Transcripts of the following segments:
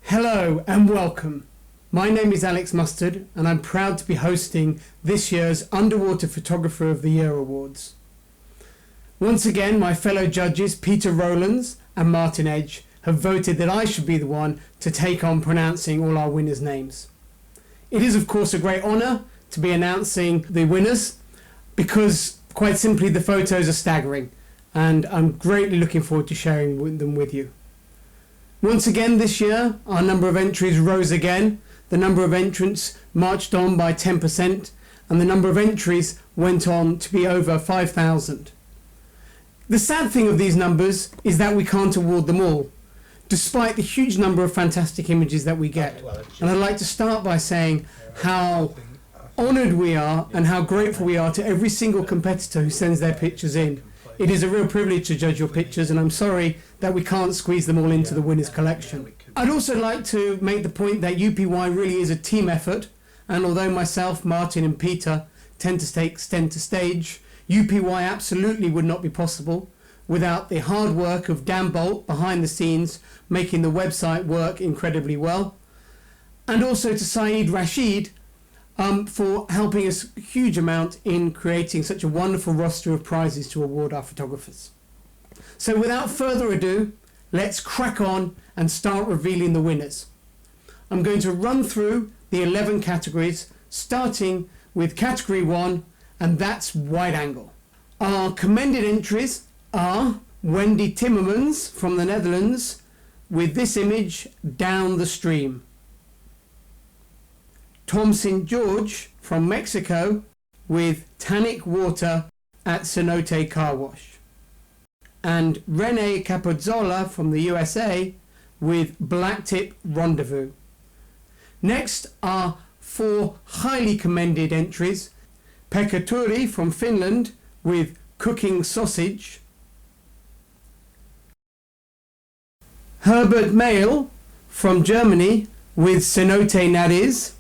Hello and welcome. My name is Alex Mustard and I'm proud to be hosting this year's Underwater Photographer of the Year Awards. Once again, my fellow judges Peter Rowlands and Martin Edge have voted that I should be the one to take on pronouncing all our winners' names. It is of course a great honour to be announcing the winners because quite simply the photos are staggering and I'm greatly looking forward to sharing them with you. Once again this year our number of entries rose again, the number of entrants marched on by 10% and the number of entries went on to be over 5,000. The sad thing of these numbers is that we can't award them all, despite the huge number of fantastic images that we get. And I'd like to start by saying how honoured we are and how grateful we are to every single competitor who sends their pictures in. It is a real privilege to judge your pictures and I'm sorry that we can't squeeze them all into the winners collection. I'd also like to make the point that UPY really is a team effort, and although myself, Martin and Peter tend to take center stage, UPY absolutely would not be possible without the hard work of Dan Bolt behind the scenes making the website work incredibly well, and also to Saeed Rashid for helping us a huge amount in creating such a wonderful roster of prizes to award our photographers. So without further ado, let's crack on and start revealing the winners. I'm going to run through the 11 categories, starting with category 1, and that's wide angle. Our commended entries are Wendy Timmermans from the Netherlands with this image, Down the Stream. Tom St. George from Mexico with Tannic Water at Cenote Car Wash. And Rene Capozzola from the USA with Blacktip Rendezvous. Next are 4 highly commended entries. Pekka Turi from Finland with Cooking Sausage. Herbert Mayle from Germany with Cenote Nariz.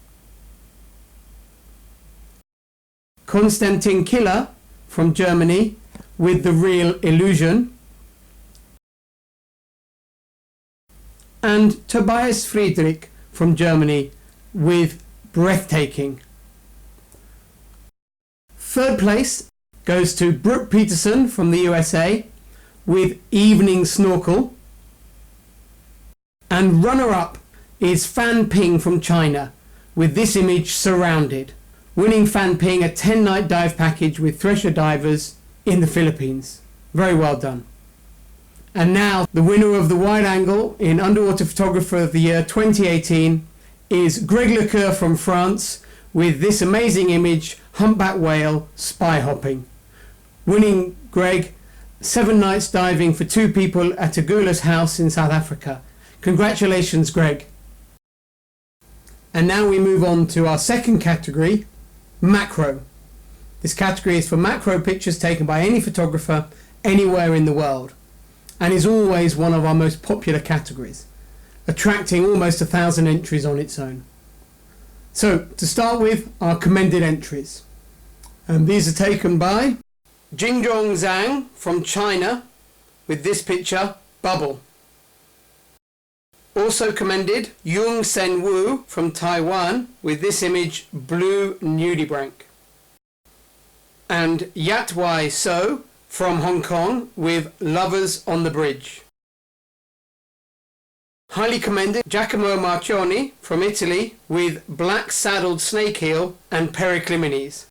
Konstantin Killer from Germany with The Real Illusion. And Tobias Friedrich from Germany with Breathtaking. Third place goes to Brooke Peterson from the USA with Evening Snorkel. And runner-up is Fan Ping from China with this image, Surrounded, winning Fan Ping a 10-night dive package with Thresher Divers in the Philippines. Very well done. And now the winner of the wide angle in Underwater Photographer of the Year 2018 is Greg Lecoeur from France with this amazing image, Humpback Whale Spy Hopping. Winning Greg 7 nights diving for 2 people at Agula's house in South Africa. Congratulations, Greg. And now we move on to our second category, macro. This category is for macro pictures taken by any photographer anywhere in the world and is always one of our most popular categories, attracting almost 1,000 entries on its own. So to start with, our commended entries. And these are taken by Jingzhong Zhang from China with this picture, Bubble. Also commended, Yung Sen Wu from Taiwan with this image, Blue Nudibranch. And Yat Wai So from Hong Kong with Lovers on the Bridge. Highly commended, Giacomo Marchioni from Italy with Black Saddled Snakeheel and Periclymines.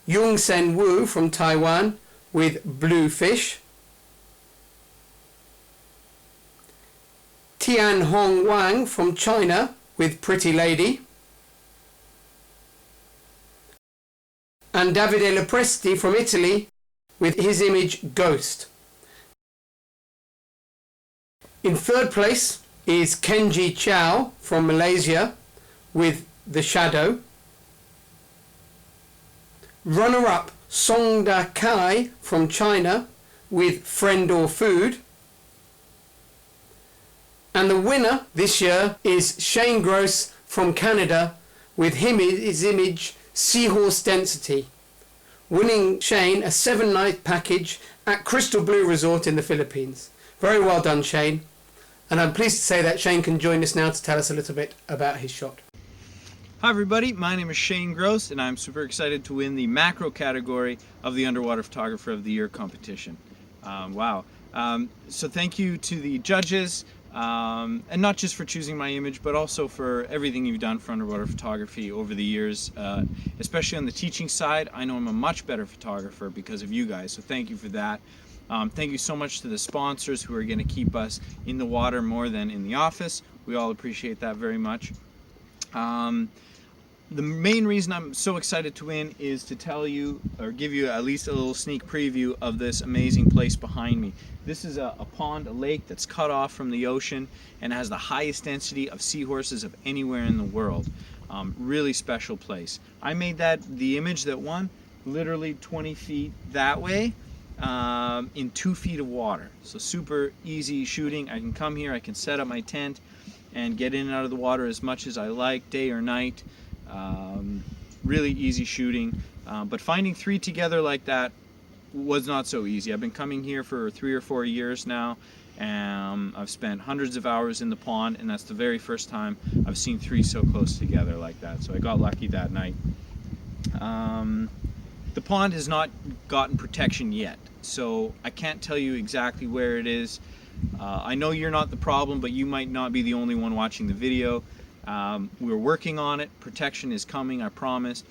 Yung Sen Wu from Taiwan with Blue Fish. Tian Hong Wang from China with Pretty Lady. And Davide Lopresti from Italy with his image Ghost. In third place is Kenji Chow from Malaysia with The Shadow. Runner-up Songda Kai from China with Friend or Food. And the winner this year is Shane Gross from Canada with his image Seahorse Density, winning Shane a 7-night package at Crystal Blue Resort in the Philippines. Very well done, Shane. And I'm pleased to say that Shane can join us now to tell us a little bit about his shot. Hi everybody, my name is Shane Gross and I'm super excited to win the macro category of the Underwater Photographer of the Year competition. Wow. So thank you to the judges, and not just for choosing my image, but also for everything you've done for underwater photography over the years, especially on the teaching side. I know I'm a much better photographer because of you guys, so thank you for that. Thank you so much to the sponsors who are going to keep us in the water more than in the office. We all appreciate that very much. The main reason I'm so excited to win is to tell you, or give you at least a little sneak preview of this amazing place behind me. This is a pond, a lake that's cut off from the ocean and has the highest density of seahorses of anywhere in the world. Really special place. I made the image that won, literally 20 feet that way, in 2 feet of water. So super easy shooting. I can come here, I can set up my tent and get in and out of the water as much as I like, day or night. Really easy shooting, but finding 3 together like that was not so easy. I've been coming here for 3 or 4 years now, and I've spent hundreds of hours in the pond, and that's the very first time I've seen 3 so close together like that. So I got lucky that night. The pond has not gotten protection yet, so I can't tell you exactly where it is. I know you're not the problem, but you might not be the only one watching the video. We're working on it. Protection is coming, I promise.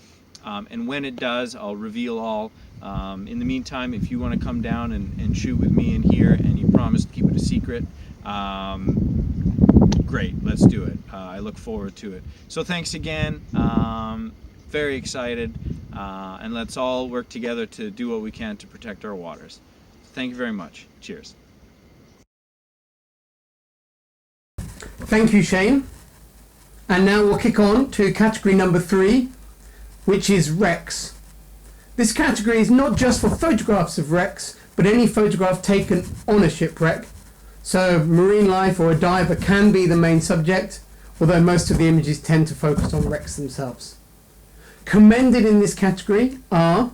And when it does, I'll reveal all. In the meantime, if you want to come down and shoot with me in here and you promise to keep it a secret, great, let's do it. I look forward to it. So thanks again. Very excited. And let's all work together to do what we can to protect our waters. Thank you very much. Cheers. Thank you, Shane. And now we'll kick on to category number 3, which is wrecks. This category is not just for photographs of wrecks, but any photograph taken on a shipwreck. So marine life or a diver can be the main subject, although most of the images tend to focus on wrecks themselves. Commended in this category are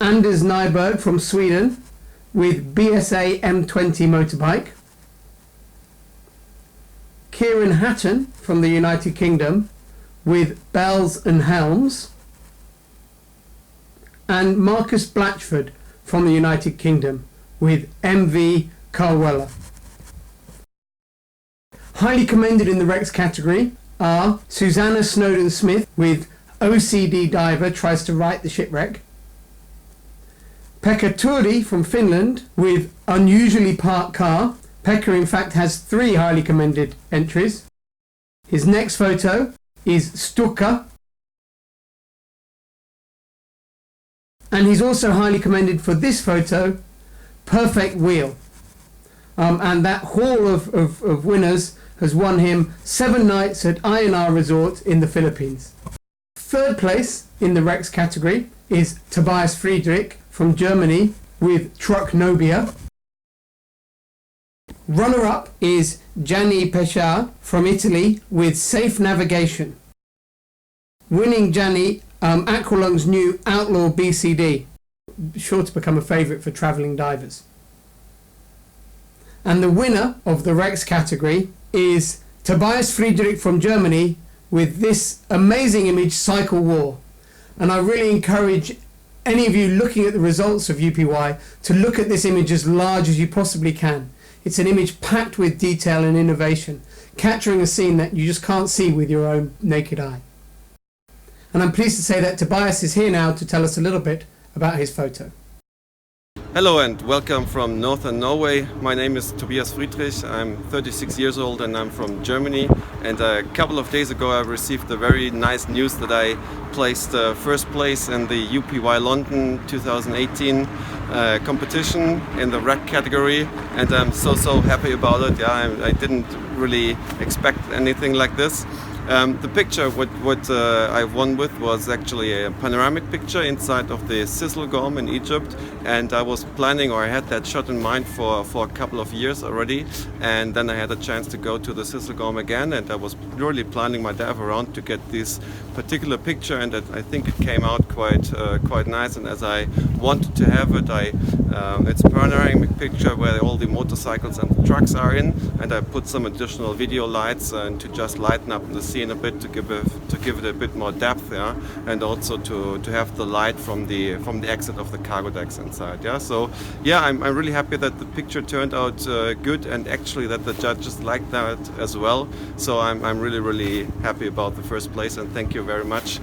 Anders Nyberg from Sweden with BSA M20 motorbike, Kieran Hatton from the United Kingdom with Bells and Helms, and Marcus Blatchford from the United Kingdom with MV Carwella. Highly commended in the wrecks category are Susanna Snowden-Smith with OCD Diver tries to right the shipwreck, Pekka Turdi from Finland with Unusually Parked Car. Pekka, in fact, has 3 highly commended entries. His next photo is Stukka. And he's also highly commended for this photo, Perfect Wheel. And that haul of winners has won him 7 nights at INR Resort in the Philippines. Third place in the wrecks category is Tobias Friedrich from Germany with Trucknobia. Runner-up is Gianni Pescia from Italy with Safe Navigation. Winning Gianni, Aqualung's new Outlaw BCD, sure to become a favourite for travelling divers. And the winner of the wrecks category is Tobias Friedrich from Germany with this amazing image, Cycle War. And I really encourage any of you looking at the results of UPY to look at this image as large as you possibly can. It's an image packed with detail and innovation, capturing a scene that you just can't see with your own naked eye. And I'm pleased to say that Tobias is here now to tell us a little bit about his photo. Hello and welcome from northern Norway. My name is Tobias Friedrich. I'm 36 years old and I'm from Germany. And a couple of days ago I received the very nice news that I placed first place in the UPY London 2018 competition in the wreck category, and I'm so happy about it. Yeah, I didn't really expect anything like this. The picture what I won with was actually a panoramic picture inside of the Sizzlegorm in Egypt, and I was planning, or I had that shot in mind for a couple of years already, and then I had a chance to go to the Sizzlegorm again, and I was really planning my dive around to get this particular picture, and I think it came out quite nice. And as I wanted to have it, it's a panoramic picture where all the motorcycles and the trucks are in, and I put some additional video lights and to just lighten up the scene a bit, to give it a bit more depth, yeah, and also to have the light from the exit of the cargo decks inside, yeah. So yeah, I'm really happy that the picture turned out good, and actually that the judges liked that as well. So I'm really happy about the first place, and thank you very much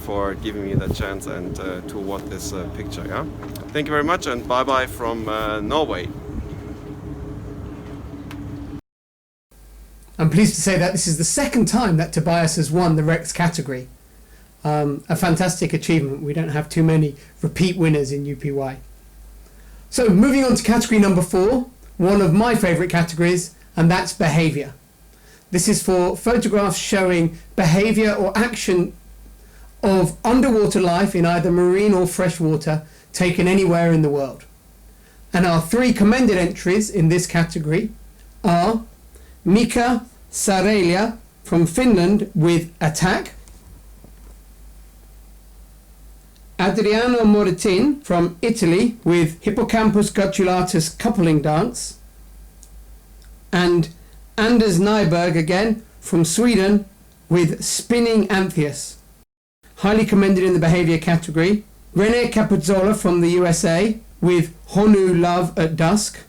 for giving me the chance and to award this picture, yeah. Thank you very much, and bye bye from Norway. I'm pleased to say that this is the second time that Tobias has won the Rex category. A fantastic achievement. We don't have too many repeat winners in UPY. So moving on to category number 4, one of my favourite categories, and that's behaviour. This is for photographs showing behaviour or action of underwater life in either marine or freshwater taken anywhere in the world. And our 3 commended entries in this category are Mika Sarelia from Finland with Attack, Adriano Moritin from Italy with Hippocampus gutulatus coupling dance, and Anders Nyberg again from Sweden with Spinning Amphius. Highly commended in the behaviour category, Rene Capuzzola from the USA with Honu Love at Dusk,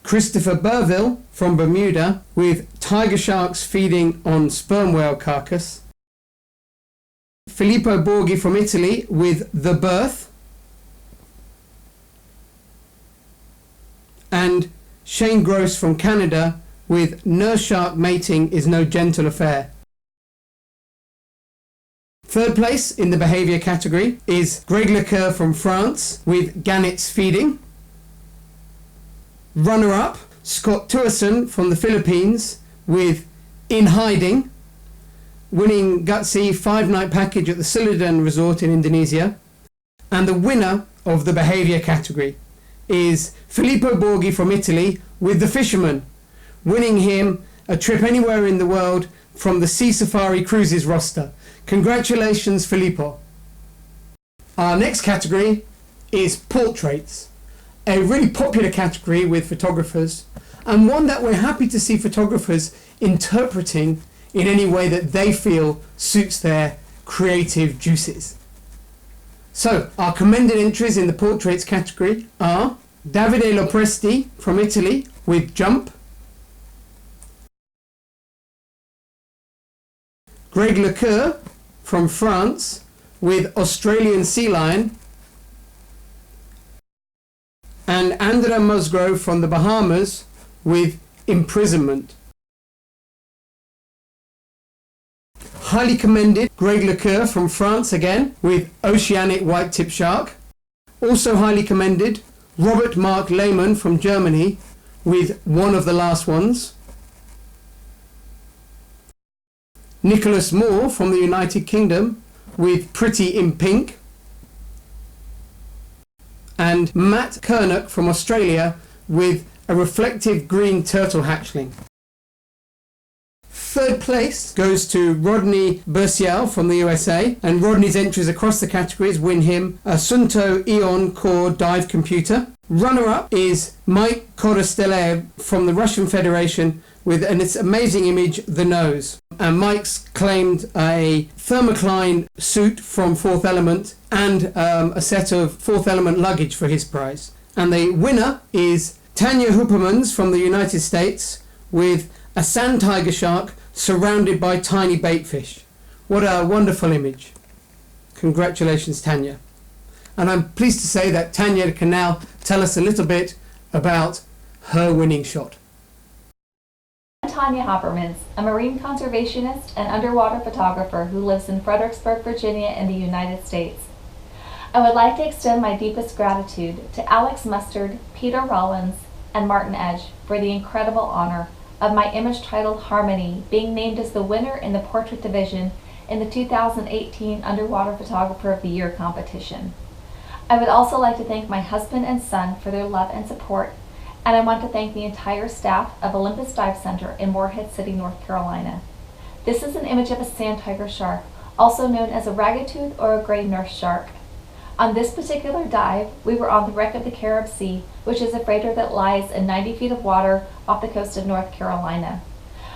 Christopher Burville from Bermuda with Tiger Sharks Feeding on Sperm Whale Carcass, Filippo Borghi from Italy with The Birth, and Shane Gross from Canada with Nurse Shark Mating is No Gentle Affair. Third place in the behaviour category is Greg Lecoeur from France with Gannets Feeding. Runner-up, Scott Tuason from the Philippines with In Hiding, winning gutsy 5-night package at the Silodan Resort in Indonesia. And the winner of the behaviour category is Filippo Borghi from Italy with The Fisherman, winning him a trip anywhere in the world from the Sea Safari Cruises roster. Congratulations, Filippo. Our next category is portraits, a really popular category with photographers, and one that we're happy to see photographers interpreting in any way that they feel suits their creative juices. So, our commended entries in the portraits category are Davide Lopresti from Italy with Jump, Greg Lecoeur from France with Australian Sea Lion, and Andrea Musgrove from the Bahamas with Imprisonment. Highly commended Greg Lecoeur from France again with Oceanic White-Tip Shark. Also highly commended Robert Mark Lehmann from Germany with One of the Last Ones. Nicholas Moore from the United Kingdom with Pretty in Pink. And Matt Kernock from Australia with a reflective green turtle hatchling. Third place goes to Rodney Bercial from the USA, and Rodney's entries across the categories win him a Sunto Eon Core dive computer. Runner-up is Mike Korostelev from the Russian Federation with an amazing image, The Nose. And Mike's claimed a thermocline suit from Fourth Element and a set of Fourth Element luggage for his prize. And the winner is Tanya Huppermans from the United States with a sand tiger shark surrounded by tiny baitfish. What a wonderful image. Congratulations, Tanya. And I'm pleased to say that Tanya can now tell us a little bit about her winning shot. I'm Tanya Hoppermans, a marine conservationist and underwater photographer who lives in Fredericksburg, Virginia in the United States. I would like to extend my deepest gratitude to Alex Mustard, Peter Rollins, and Martin Edge for the incredible honor of my image titled Harmony being named as the winner in the portrait division in the 2018 Underwater Photographer of the Year competition. I would also like to thank my husband and son for their love and support, and I want to thank the entire staff of Olympus Dive Center in Morehead City, North Carolina. This is an image of a sand tiger shark, also known as a ragged-tooth or a gray nurse shark. On this particular dive, we were on the wreck of the Carib Sea, which is a freighter that lies in 90 feet of water off the coast of North Carolina.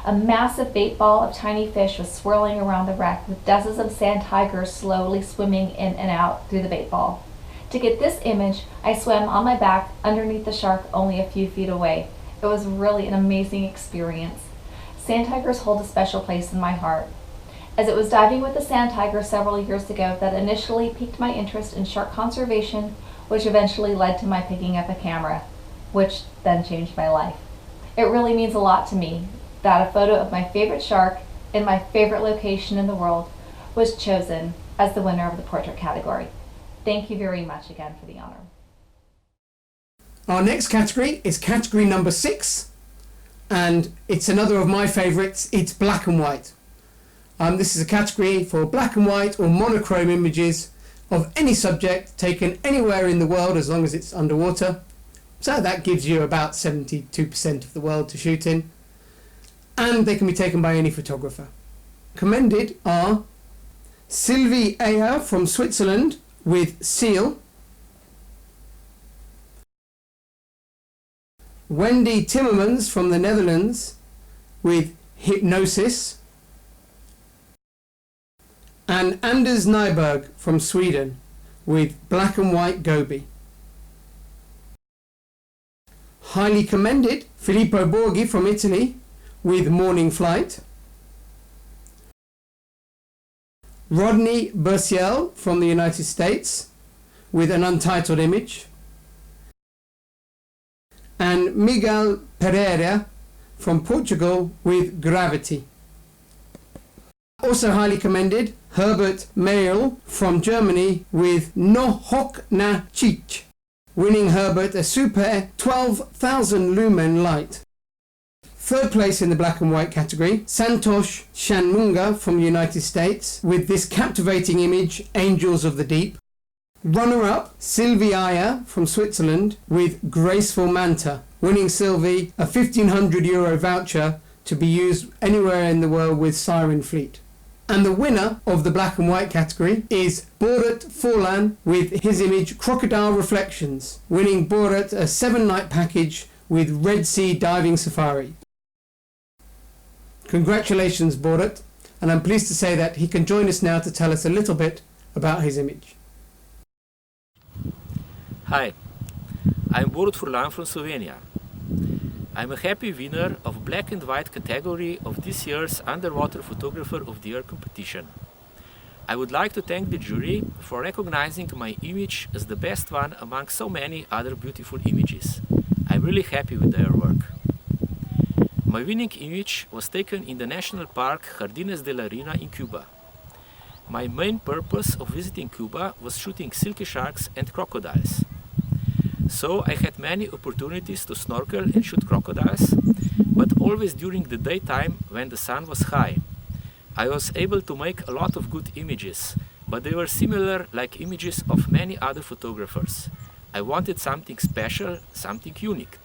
A massive bait ball of tiny fish was swirling around the wreck, with dozens of sand tigers slowly swimming in and out through the bait ball. To get this image, I swam on my back underneath the shark only a few feet away. It was really an amazing experience. Sand tigers hold a special place in my heart, as it was diving with the sand tiger several years ago that initially piqued my interest in shark conservation, which eventually led to my picking up a camera, which then changed my life. It really means a lot to me that a photo of my favorite shark in my favorite location in the world was chosen as the winner of the portrait category. Thank you very much again for the honor. Our next category is category number 6, and it's another of my favourites. It's black and white. This is a category for black and white or monochrome images of any subject taken anywhere in the world as long as it's underwater. So that gives you about 72% of the world to shoot in. And they can be taken by any photographer. Commended are Sylvie Ayer from Switzerland with Seal, Wendy Timmermans from the Netherlands with Hypnosis, and Anders Nyberg from Sweden with Black and White Gobi. Highly commended Filippo Borghi from Italy with Morning Flight, Rodney Bursiel from the United States with an untitled image, and Miguel Pereira from Portugal with Gravity. Also highly commended Herbert Mayl from Germany with No Hock Na Chich, winning Herbert a super 12,000 lumen light. Third place in the black and white category, Santosh Shanmunga from the United States with this captivating image, Angels of the Deep. Runner-up, Sylvie Ayer from Switzerland with Graceful Manta, winning Sylvie a €1,500 voucher to be used anywhere in the world with Siren Fleet. And the winner of the black and white category is Borat Forlan with his image Crocodile Reflections, winning Borat a 7-night package with Red Sea Diving Safari. Congratulations, Borat, and I'm pleased to say that he can join us now to tell us a little bit about his image. Hi, I'm Borut Furlan from Slovenia. I'm a happy winner of black and white category of this year's Underwater Photographer of the Year competition. I would like to thank the jury for recognizing my image as the best one among so many other beautiful images. I'm really happy with their work. My winning image was taken in the National Park Jardines de la Reina in Cuba. My main purpose of visiting Cuba was shooting silky sharks and crocodiles. So I had many opportunities to snorkel and shoot crocodiles, but always during the daytime when the sun was high. I was able to make a lot of good images, but they were similar like images of many other photographers. I wanted something special, something unique.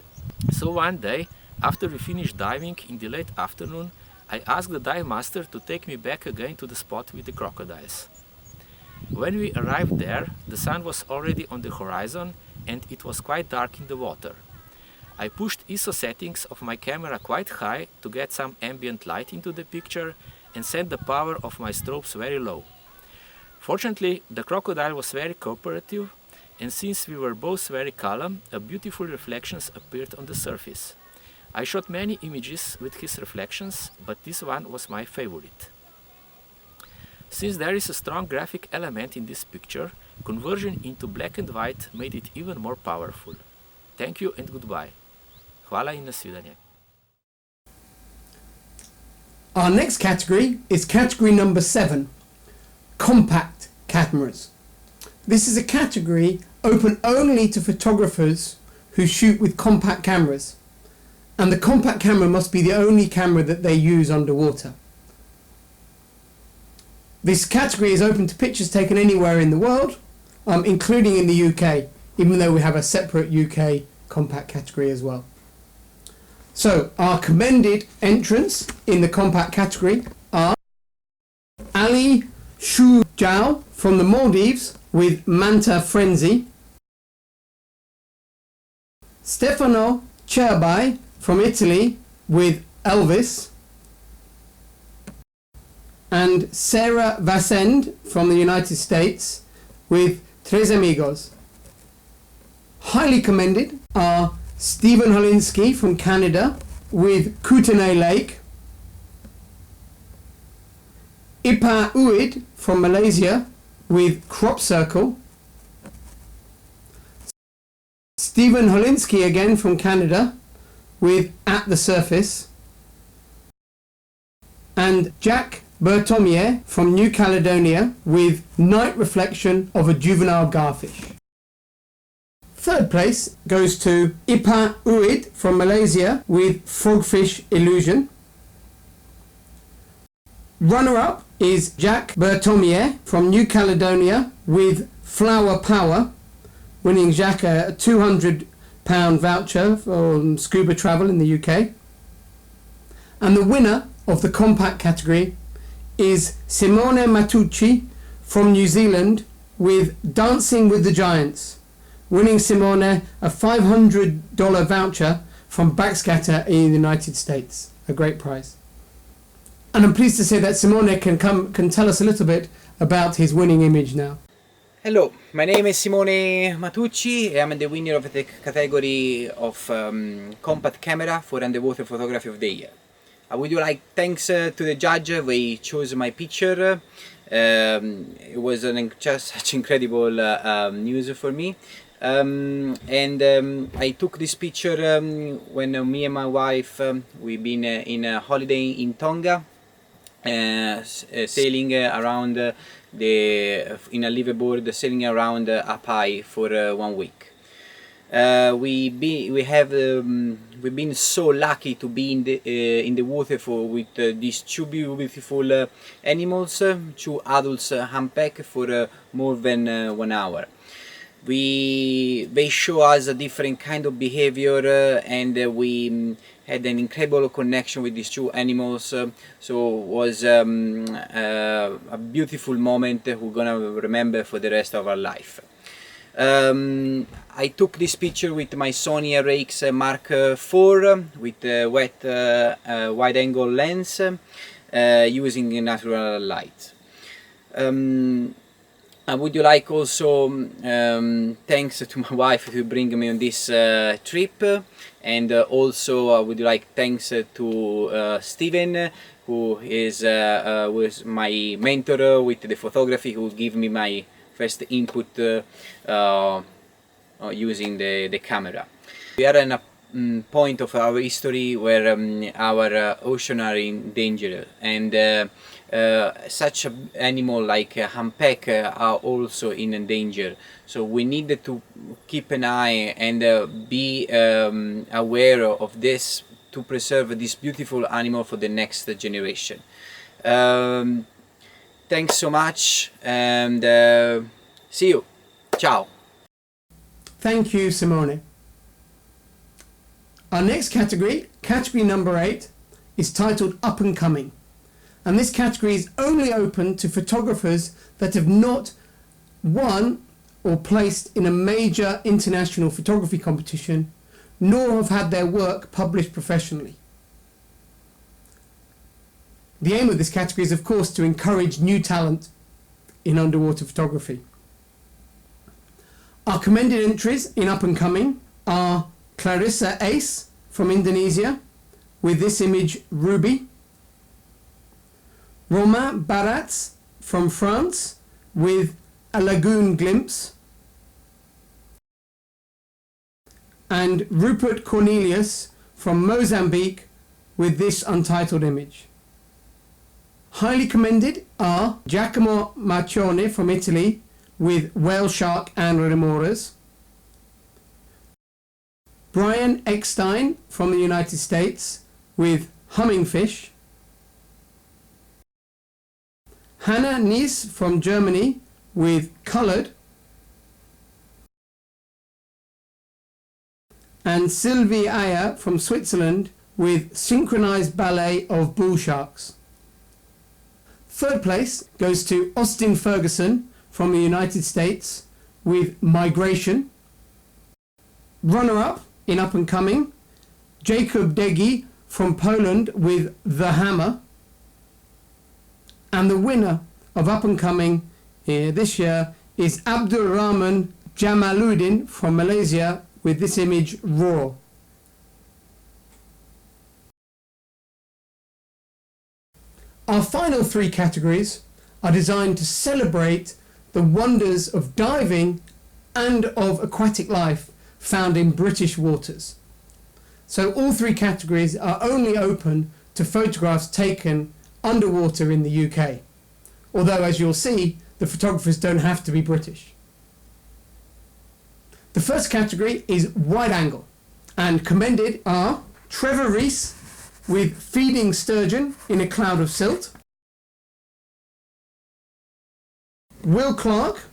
So one day, after we finished diving in the late afternoon, I asked the dive master to take me back again to the spot with the crocodiles. When we arrived there, the sun was already on the horizon and it was quite dark in the water. I pushed ISO settings of my camera quite high to get some ambient light into the picture and set the power of my strobes very low. Fortunately, the crocodile was very cooperative, and since we were both very calm, a beautiful reflections appeared on the surface. I shot many images with his reflections, but this one was my favorite. Since there is a strong graphic element in this picture, conversion into black and white made it even more powerful. Thank you and goodbye. Hvala in nasvidenje. Our next category is category number 7, compact cameras. This is a category open only to photographers who shoot with compact cameras, and the compact camera must be the only camera that they use underwater. This category is open to pictures taken anywhere in the world, including in the UK, even though we have a separate UK compact category as well. So our commended entrants in the compact category are Shu Zhao from the Maldives with Manta Frenzy, Stefano Cerbai from Italy with Elvis, and Sarah Vassend from the United States with Tres Amigos. Highly commended are Stephen Holinsky from Canada with Kootenay Lake, Ipa Uid from Malaysia with Crop Circle, Stephen Holinsky again from Canada with At the Surface, and Jack Bertomier from New Caledonia with Night Reflection of a Juvenile Garfish. Third place goes to Ipa Uid from Malaysia with Frogfish Illusion. Runner-up is Jack Bertomier from New Caledonia with Flower Power, winning Jack a £200 voucher for scuba travel in the UK. And the winner of the compact category is Simone Matucci from New Zealand with Dancing with the Giants, winning Simone a $500 voucher from Backscatter in the United States. A great prize. And I'm pleased to say that Simone can tell us a little bit about his winning image now. Hello, my name is Simone Matucci. I'm the winner of the category of compact camera for underwater photography of the year. I would like thanks to the judge. They chose my picture. It was just such incredible news for me. I took this picture when me and my wife we've been in a holiday in Tonga, sailing around in a liveaboard, sailing around Apai for 1 week. We've been so lucky to be in the water with these two beautiful animals, two adults humpback for more than 1 hour. They show us a different kind of behavior, and we had an incredible connection with these two animals. So it was a beautiful moment we're gonna remember for the rest of our life. I took this picture with my Sony RX Mark IV with a wide-angle lens using natural light. I would like also thanks to my wife to bring me on this trip, and also I would like thanks to Steven, who was my mentor with the photography, who gave me my first input using the camera. We are in a point of our history where our ocean are in danger, and such an animal like a humpback are also in danger. So we need to keep an eye and be aware of this to preserve this beautiful animal for the next generation. Thanks so much, and see you. Ciao. Thank you, Simone. Our next category, category number 8, is titled Up and Coming. And this category is only open to photographers that have not won or placed in a major international photography competition, nor have had their work published professionally. The aim of this category is, of course, to encourage new talent in underwater photography. Our commended entries in Up and Coming are Clarissa Ace from Indonesia with this image Ruby, Romain Baratz from France with a lagoon glimpse, and Rupert Cornelius from Mozambique with this untitled image. Highly commended are Giacomo Marcione from Italy with Whale Shark and Remoras, Brian Eckstein from the United States with Humming Fish, Hannah Nies from Germany with Coloured, and Sylvie Ayer from Switzerland with Synchronized Ballet of Bull Sharks. Third place goes to Austin Ferguson from the United States with Migration. Runner-up in Up and Coming, Jacob Degi from Poland with The Hammer. And the winner of Up and Coming this year is Abdul Rahman Jamaluddin from Malaysia with this image, Raw. Our final three categories are designed to celebrate the wonders of diving and of aquatic life found in British waters. So all three categories are only open to photographs taken underwater in the UK. Although, as you'll see, the photographers don't have to be British. The first category is wide angle, and commended are Trevor Rees with Feeding Sturgeon in a Cloud of Silt, Will Clark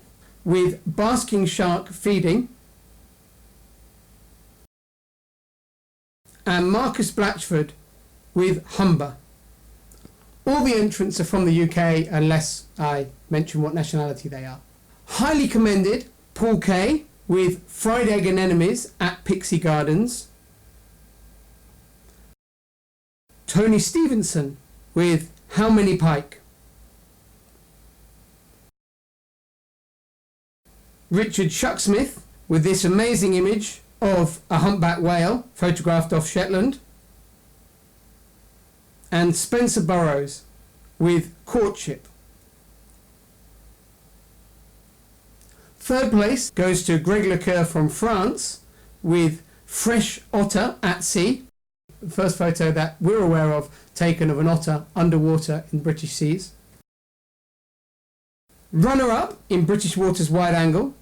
with Basking Shark Feeding, and Marcus Blatchford with Humber. All the entrants are from the UK unless I mention what nationality they are. Highly commended, Paul Kay with Fried Egg and Enemies at Pixie Gardens, Tony Stevenson with How Many Pike, Richard Shucksmith with this amazing image of a humpback whale photographed off Shetland, and Spencer Burrows with Courtship. Third place goes to Greg Lecoeur from France with Fresh Otter at Sea, the first photo that we're aware of taken of an otter underwater in British seas. Runner-up in British waters wide angle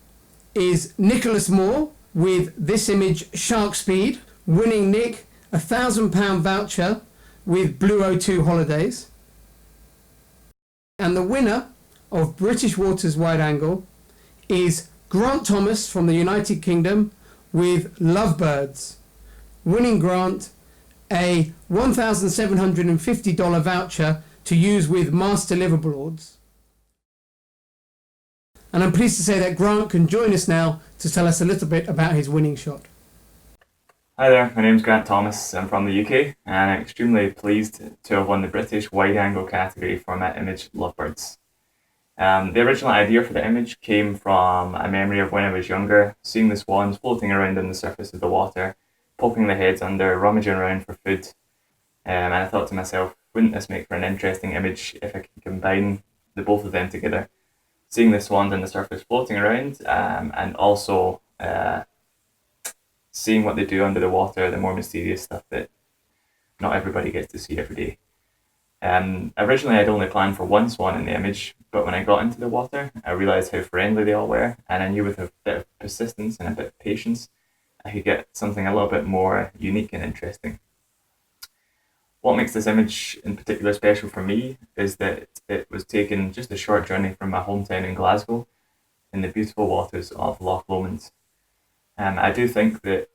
is Nicholas Moore with this image, Shark Speed, winning Nick a £1,000 voucher with Blue O2 Holidays. And the winner of British waters wide angle is Grant Thomas from the United Kingdom with Lovebirds, winning Grant a $1,750 voucher to use with Master Liveaboards. And I'm pleased to say that Grant can join us now to tell us a little bit about his winning shot. Hi there, my name's Grant Thomas. I'm from the UK and I'm extremely pleased to have won the British wide angle category for my image Lovebirds. The original idea for the image came from a memory of when I was younger, seeing the swans floating around on the surface of the water, poking their heads under, rummaging around for food. And I thought to myself, wouldn't this make for an interesting image if I could combine the both of them together? Seeing the swans on the surface floating around and also seeing what they do under the water, the more mysterious stuff that not everybody gets to see every day. Originally I'd only planned for one swan in the image, but when I got into the water I realised how friendly they all were, and I knew with a bit of persistence and a bit of patience I could get something a little bit more unique and interesting. What makes this image in particular special for me is that it was taken just a short journey from my hometown in Glasgow in the beautiful waters of Loch Lomond. I do think that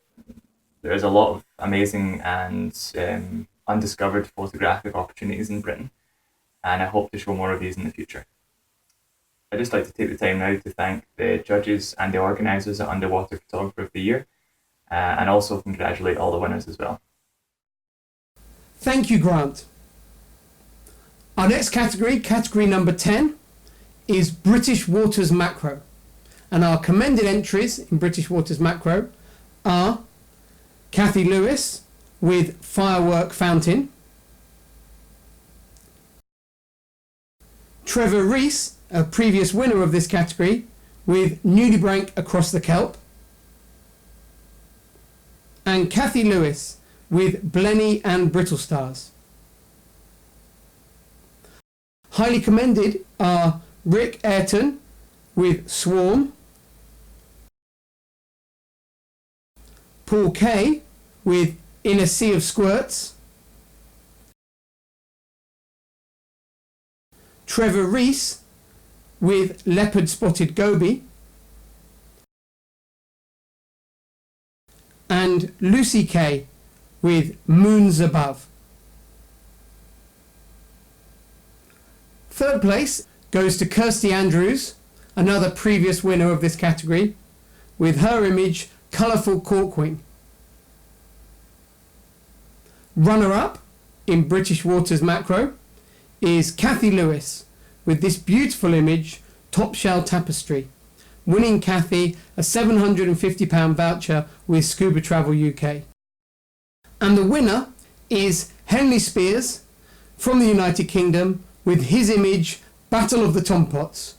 there's a lot of amazing and undiscovered photographic opportunities in Britain, and I hope to show more of these in the future. I'd just like to take the time now to thank the judges and the organisers at Underwater Photographer of the Year, and also congratulate all the winners as well. Thank you, Grant. Our next category, category number 10, is British Waters Macro. And our commended entries in British Waters Macro are Kathy Lewis with Firework Fountain, Trevor Rees, a previous winner of this category, with Nudibranch Across the Kelp, and Kathy Lewis with Blenny and Brittle Stars. Highly commended are Rick Ayrton with Swarm, Paul Kay with In a Sea of Squirts, Trevor Rees with Leopard Spotted Goby, and Lucy Kay with Moons Above. Third place goes to Kirsty Andrews, another previous winner of this category, with her image Colourful Corkwing. Runner-up in British Waters Macro is Kathy Lewis with this beautiful image Top Shell Tapestry, winning Kathy a £750 voucher with Scuba Travel UK. And the winner is Henley Spears from the United Kingdom with his image Battle of the Tompots,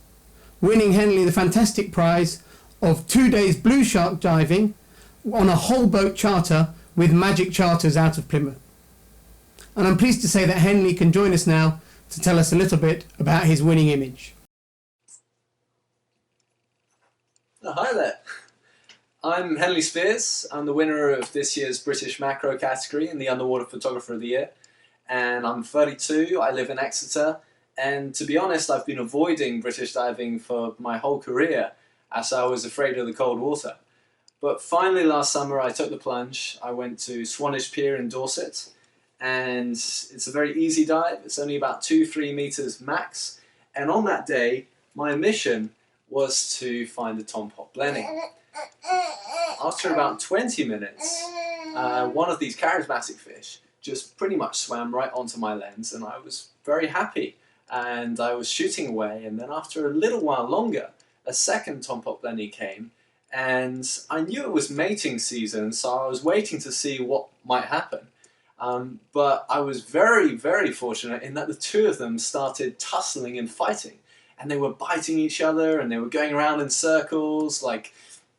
winning Henley the fantastic prize of 2 days blue shark diving on a whole boat charter with Magic Charters out of Plymouth. And I'm pleased to say that Henley can join us now to tell us a little bit about his winning image. Oh, hi there. I'm Henley Spears. I'm the winner of this year's British Macro category in the Underwater Photographer of the Year. And I'm 32, I live in Exeter, and to be honest, I've been avoiding British diving for my whole career as I was afraid of the cold water. But finally last summer I took the plunge. I went to Swanage Pier in Dorset, and it's a very easy dive. It's only about 2-3 meters max, and on that day my mission was to find the Tompot Blenny. After about 20 minutes, one of these charismatic fish just pretty much swam right onto my lens, and I was very happy, and I was shooting away, and then after a little while longer a second Tompot Blenny came, and I knew it was mating season, so I was waiting to see what might happen. But I was very, very fortunate in that the two of them started tussling and fighting, and they were biting each other, and they were going around in circles like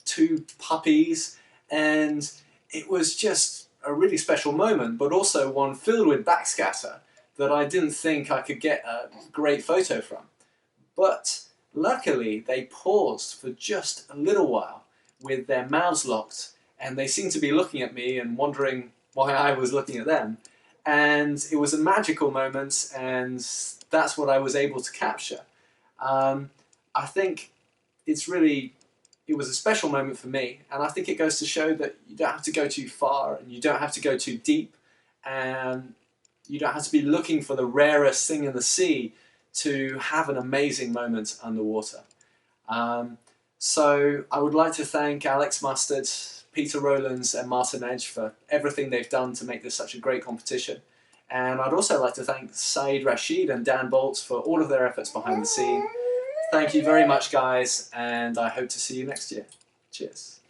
two puppies, and it was just a really special moment, but also one filled with backscatter that I didn't think I could get a great photo from. But luckily they paused for just a little while with their mouths locked, and they seemed to be looking at me and wondering why I was looking at them. And it was a magical moment, and that's what I was able to capture. I think it was a special moment for me, and I think it goes to show that you don't have to go too far, and you don't have to go too deep, and you don't have to be looking for the rarest thing in the sea to have an amazing moment underwater. So I would like to thank Alex Mustard, Peter Rowlands and Martin Edge for everything they've done to make this such a great competition. And I'd also like to thank Saeed Rashid and Dan Bolt for all of their efforts behind the scene. Thank you very much, guys, and I hope to see you next year. Cheers.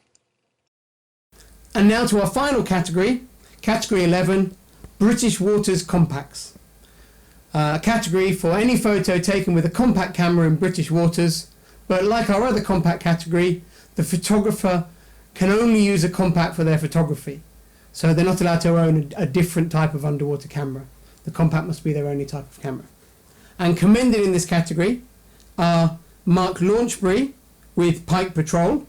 And now to our final category, category 11, British Waters Compacts. A category for any photo taken with a compact camera in British waters, but like our other compact category, the photographer can only use a compact for their photography. So they're not allowed to own a different type of underwater camera. The compact must be their only type of camera. And commended in this category are Mark Launchbury with Pike Patrol,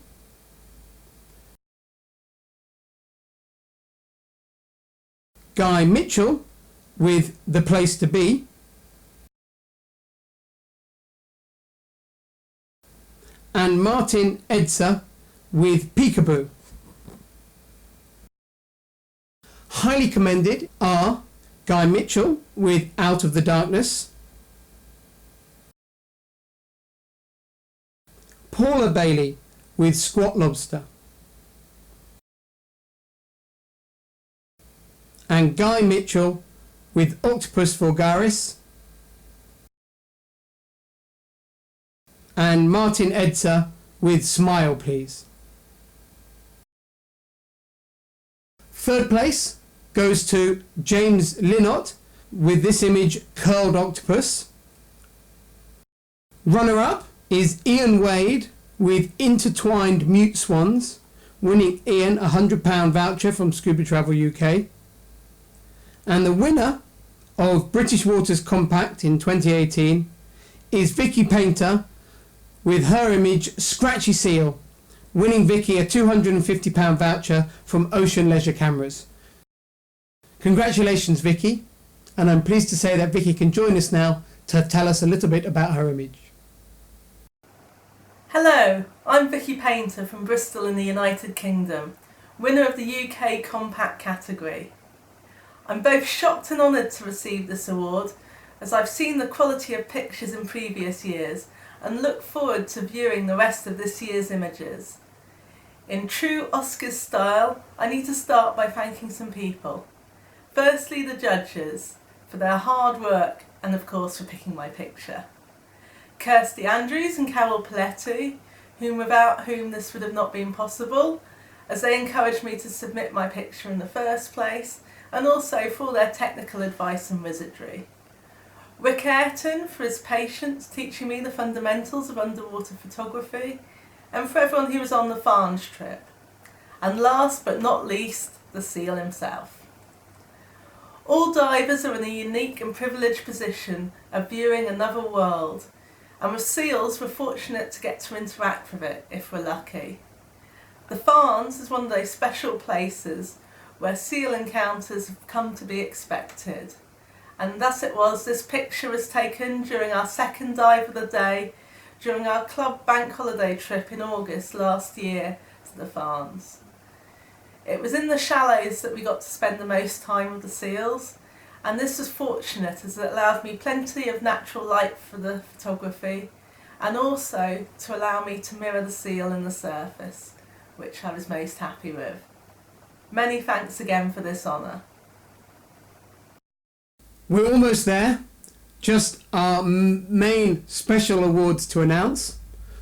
Guy Mitchell with The Place to Be, and Martin Edser with Peekaboo. Highly commended are Guy Mitchell with Out of the Darkness, Paula Bailey with Squat Lobster, and Guy Mitchell with Octopus vulgaris, and Martin Edser with Smile Please. Third place goes to James Linnott with this image Curled Octopus. Runner up is Ian Wade with Intertwined Mute Swans, winning Ian a £100 voucher from Scuba Travel UK. And the winner of British Waters Compact in 2018 is Vicky Painter with her image Scratchy Seal, winning Vicky a £250 voucher from Ocean Leisure Cameras. Congratulations, Vicky, and I'm pleased to say that Vicky can join us now to tell us a little bit about her image. Hello, I'm Vicky Painter from Bristol in the United Kingdom, winner of the UK Compact category. I'm both shocked and honoured to receive this award, as I've seen the quality of pictures in previous years and look forward to viewing the rest of this year's images. In true Oscars style, I need to start by thanking some people. Firstly, the judges, for their hard work and of course for picking my picture. Kirsty Andrews and Carol Paletti, without whom this would have not been possible, as they encouraged me to submit my picture in the first place, and also for all their technical advice and wizardry. Rick Ayrton for his patience teaching me the fundamentals of underwater photography, and for everyone who was on the Farnes trip. And last but not least, the seal himself. All divers are in a unique and privileged position of viewing another world, and with seals we're fortunate to get to interact with it if we're lucky. The Farnes is one of those special places where seal encounters have come to be expected. And thus it was this picture was taken during our second dive of the day during our club bank holiday trip in August last year to the Farnes. It was in the shallows that we got to spend the most time with the seals, and this was fortunate as it allowed me plenty of natural light for the photography and also to allow me to mirror the seal in the surface, which I was most happy with. Many thanks again for this honour. We're almost there. Just our main special awards to announce.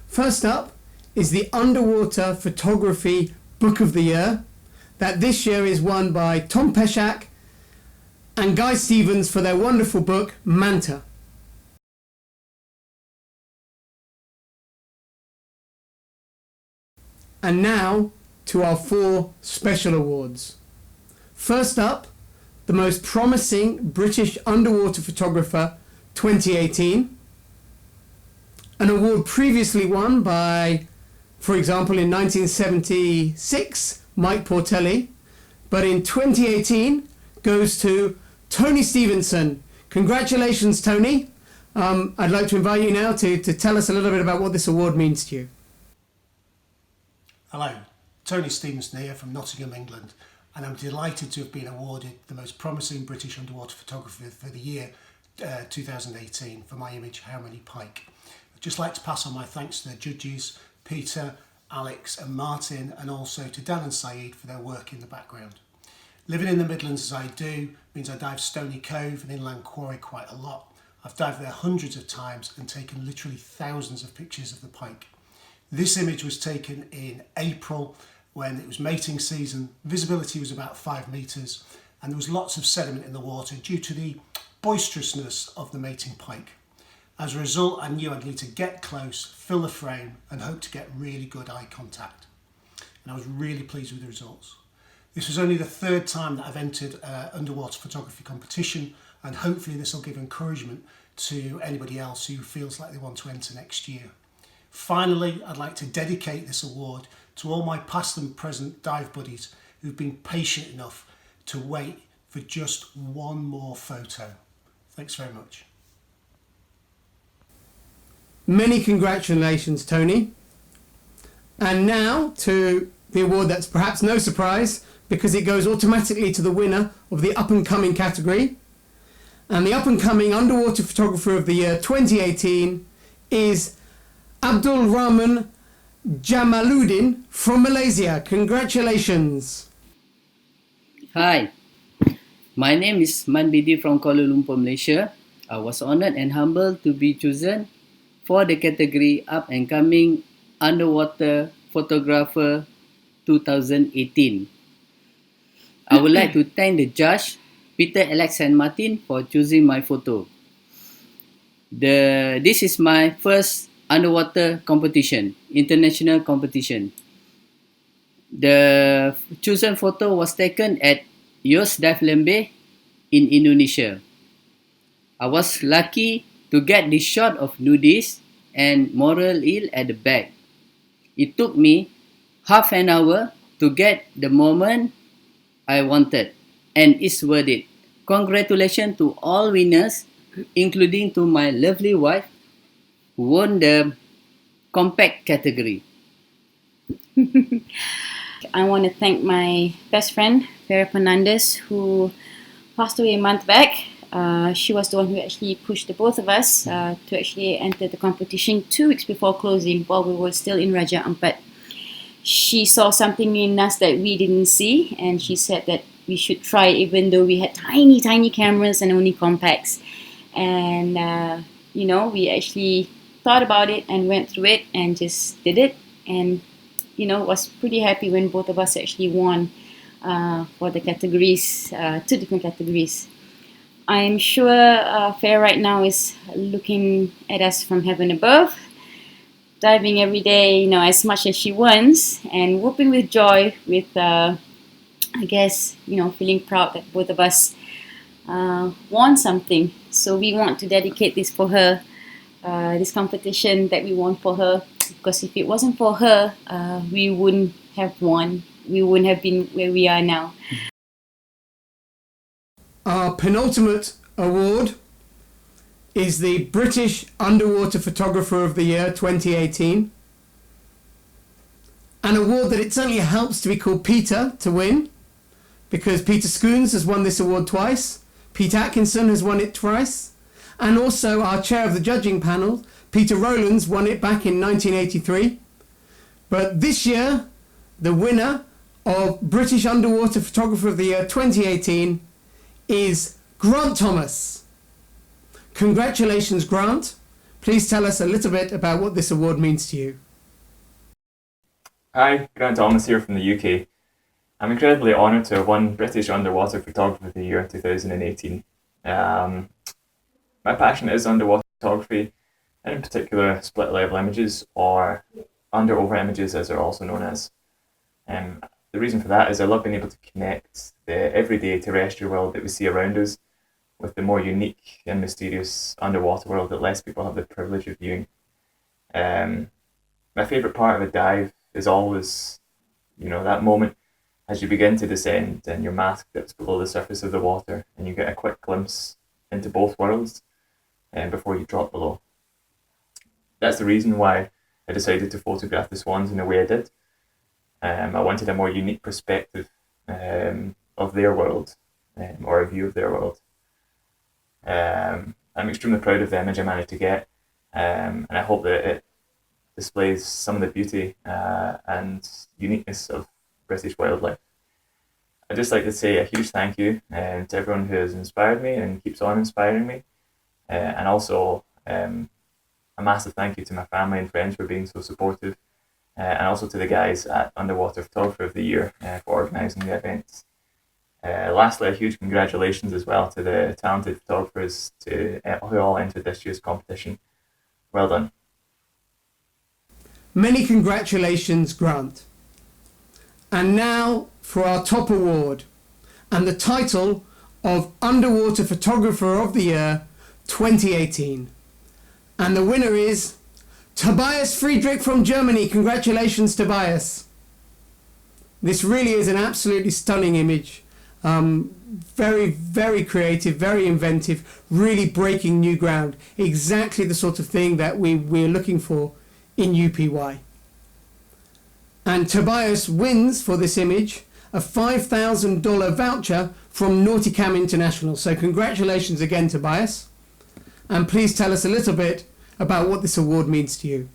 First up is the Underwater Photography Book of the Year, that this year is won by Tom Peshak and Guy Stevens for their wonderful book, Manta. And now to our 4 special awards. First up, the Most Promising British Underwater Photographer 2018. An award previously won by, for example, in 1976, Mike Portelli, but in 2018 goes to Tony Stevenson. Congratulations, Tony. I'd like to invite you now to tell us a little bit about what this award means to you. Hello, Tony Stevenson here from Nottingham, England, and I'm delighted to have been awarded the Most Promising British Underwater Photographer for the year 2018 for my image, How Many Pike. I'd just like to pass on my thanks to the judges, Peter, Alex and Martin, and also to Dan and Saeed for their work in the background. Living in the Midlands as I do means I dive Stony Cove and Inland Quarry quite a lot. I've dived there hundreds of times and taken literally thousands of pictures of the pike. This image was taken in April when it was mating season. Visibility was about 5 metres and there was lots of sediment in the water due to the boisterousness of the mating pike. As a result, I knew I'd need to get close, fill the frame and hope to get really good eye contact. And I was really pleased with the results. This was only the 3rd time that I've entered an underwater photography competition, and hopefully this will give encouragement to anybody else who feels like they want to enter next year. Finally, I'd like to dedicate this award to all my past and present dive buddies who've been patient enough to wait for just one more photo. Thanks very much. Many congratulations, Tony. And now to the award that's perhaps no surprise because it goes automatically to the winner of the up-and-coming category. And the up-and-coming Underwater Photographer of the Year 2018 is Abdul Rahman Jamaluddin from Malaysia. Congratulations. Hi, my name is Manbidi from Kuala Lumpur, Malaysia. I was honored and humbled to be chosen for the category Up and Coming Underwater Photographer 2018. I would like to thank the judge, Peter, Alex and Martin, for choosing my photo. This is my first underwater competition, international competition. The chosen photo was taken at Yos Dive Lembeh in Indonesia. I was lucky to get this shot of nudists and moral eel at the back. It took me half an hour to get the moment I wanted, and it's worth it. Congratulations to all winners, including to my lovely wife who won the compact category. I want to thank my best friend, Vera Fernandez, who passed away a month back. She was the one who actually pushed the both of us to actually enter the competition 2 weeks before closing while we were still in Raja Ampat. She saw something in us that we didn't see, and she said that we should try even though we had tiny cameras and only compacts. And we actually thought about it and went through it and just did it, and was pretty happy when both of us actually won for the categories, 2 different categories. I'm sure Fair right now is looking at us from heaven above, diving every day, as much as she wants, and whooping with joy with, feeling proud that both of us won something. So we want to dedicate this for her, this competition that we won for her, because if it wasn't for her, we wouldn't have won. We wouldn't have been where we are now. Our penultimate award is the British Underwater Photographer of the Year 2018. An award that it certainly helps to be called Peter to win, because Peter Schoons has won this award twice, Pete Atkinson has won it twice, and also our chair of the judging panel, Peter Rowlands, won it back in 1983. But this year, the winner of British Underwater Photographer of the Year 2018 is Grant Thomas. Congratulations, Grant. Please tell us a little bit about what this award means to you. Hi, Grant Thomas here from the UK. I'm incredibly honoured to have won British Underwater Photographer of the Year 2018. My passion is underwater photography, and in particular split level images, or under-over images as they're also known as. The reason for that is I love being able to connect the everyday terrestrial world that we see around us with the more unique and mysterious underwater world that less people have the privilege of viewing. My favourite part of a dive is always, that moment as you begin to descend and your mask dips below the surface of the water and you get a quick glimpse into both worlds before you drop below. That's the reason why I decided to photograph the swans in the way I did. I wanted a more unique perspective of their world, or a view of their world. I'm extremely proud of the image I managed to get, and I hope that it displays some of the beauty and uniqueness of British wildlife. I'd just like to say a huge thank you to everyone who has inspired me and keeps on inspiring me, and also a massive thank you to my family and friends for being so supportive, and also to the guys at Underwater Photographer of the Year for organising the events. Lastly, a huge congratulations as well to the talented photographers who all entered this year's competition. Well done. Many congratulations, Grant. And now for our top award, and the title of Underwater Photographer of the Year 2018. And the winner is Tobias Friedrich from Germany. Congratulations, Tobias. This really is an absolutely stunning image. Very, very creative, very inventive, really breaking new ground. Exactly the sort of thing that we're looking for in UPY. And Tobias wins for this image a $5,000 voucher from Nauticam International. So congratulations again, Tobias. And please tell us a little bit about what this award means to you.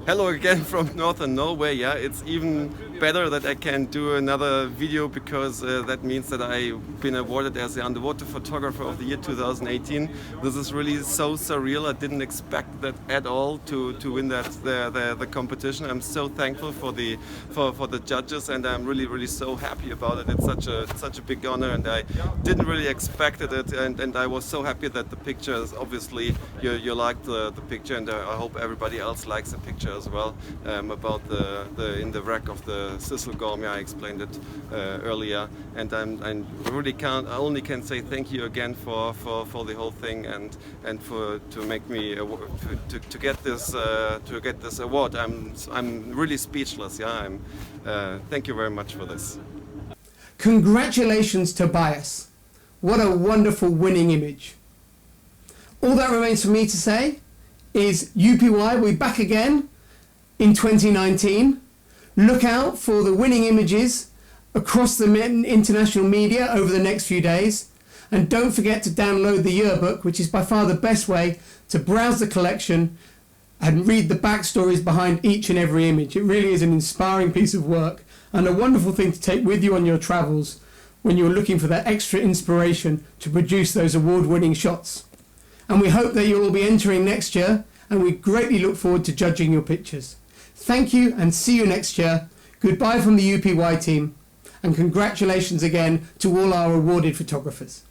Hello again from Northern Norway. Yeah, it's even better that I can do another video, because that means that I've been awarded as the Underwater Photographer of the Year 2018. This is really so surreal. I didn't expect that at all to win that the competition. I'm so thankful for the judges, and I'm really so happy about it. It's such a big honor, and I didn't really expect it. And I was so happy that the picture is obviously you liked the picture, and I hope everybody else likes the picture as well, about the in the wreck of the Sissel Gorm. I explained it earlier, and I only can say thank you again for the whole thing, and to make me to get this award. I'm really speechless. Yeah, thank you very much for this. Congratulations, Tobias. What a wonderful winning image. All that remains for me to say is UPY will be back again in 2019. Look out for the winning images across the international media over the next few days. And don't forget to download the yearbook, which is by far the best way to browse the collection and read the backstories behind each and every image. It really is an inspiring piece of work and a wonderful thing to take with you on your travels when you're looking for that extra inspiration to produce those award-winning shots. And we hope that you'll all be entering next year, and we greatly look forward to judging your pictures. Thank you and see you next year. Goodbye from the UPY team, and congratulations again to all our awarded photographers.